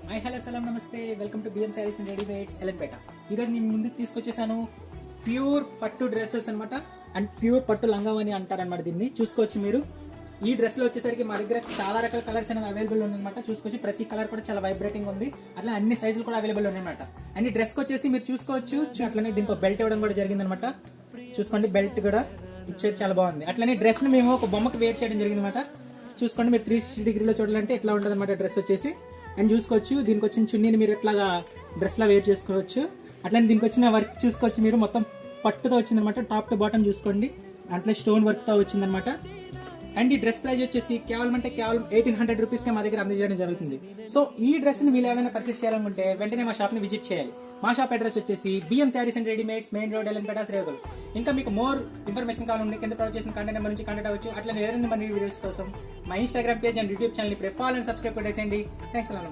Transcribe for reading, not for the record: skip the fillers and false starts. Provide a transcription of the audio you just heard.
Hi hello సలాం నమస్తే, welcome to BM sarees and readymades Elanpeta. ఈరోజు నేను ముందుకు తీసుకొచ్చేసాను ప్యూర్ పట్టు డ్రెస్సెస్ అనమాట. అండ్ ప్యూర్ పట్టు లంగావని అంటారనమాట. దీన్ని చూసుకోవచ్చు మీరు. ఈ డ్రెస్ లో వచ్చేసరికి మా దగ్గర చాలా రకాల కలర్స్ అనేవి అవైలబుల్ ఉన్నాయన్నమాట. చూసుకోవచ్చు, ప్రతి కలర్ కూడా చాలా వైబ్రేటింగ్ ఉంది. అట్లా అన్ని సైజులు కూడా అవైలబుల్ ఉన్నాయన్నమాట. అండ్ ఈ డ్రెస్ వచ్చేసి మీరు చూసుకోవచ్చు, అట్లనే దీంట్లో బెల్ట్ ఇవ్వడం కూడా జరిగిందనమాట. చూసుకోండి, బెల్ట్ కూడా ఇచ్చేది చాలా బాగుంది. అట్లనే డ్రెస్ ని మేము ఒక బొమ్మకు వేర్ చేయడం జరిగిందన్నమాట. చూసుకోండి, మీరు 360 డిగ్రీలో చూడాలంటే ఎట్లా ఉంటుంది అనమాట డ్రెస్ వచ్చేసి. అండ్ చూసుకోవచ్చు, దీనికి వచ్చిన చున్నీని మీరు ఎట్లాగా డ్రెస్ లా వేర్ చేసుకోవచ్చు. అట్లనే దీనికి వచ్చిన వర్క్ చూసుకోవచ్చు మీరు, మొత్తం పట్టుతో వచ్చిందనమాట. టాప్ టు బాటమ్ చూసుకోండి, అట్లా స్టోన్ వర్క్ తో వచ్చిందనమాట. అండ్ ఈ డ్రెస్ ప్రైస్ వచ్చేసి కేవలం 1800 రూపీస్ కే మా దగ్గర అందజేయడం జరుగుతుంది. సో ఈ డ్రెస్ ని మీరు ఏమైనా పర్చేస్ చేయాలనుకుంటే వెంటనే మా షాప్ ని విజిట్ చేయాలి. మా షాప్ అడ్రస్ వచ్చేసి BM sarees and readymades, main road, Elanpeta, Srikakulam. ఇంకా మీకు మోర్ ఇన్ఫర్మేషన్ కావాలంటే కింద ప్రొవైడ్ చేసిన కాంటాక్ట్ నెంబర్ నుంచి కాంటాక్ట్ అవ్వచ్చు. అట్లా వేరే మరిన్ని వీడియోస్ కోసం మా Instagram page and YouTube channel ఇప్పుడే ఫాలో అండ్ సబ్స్క్రైబ్ చేయండి. థ్యాంక్స్ అలా.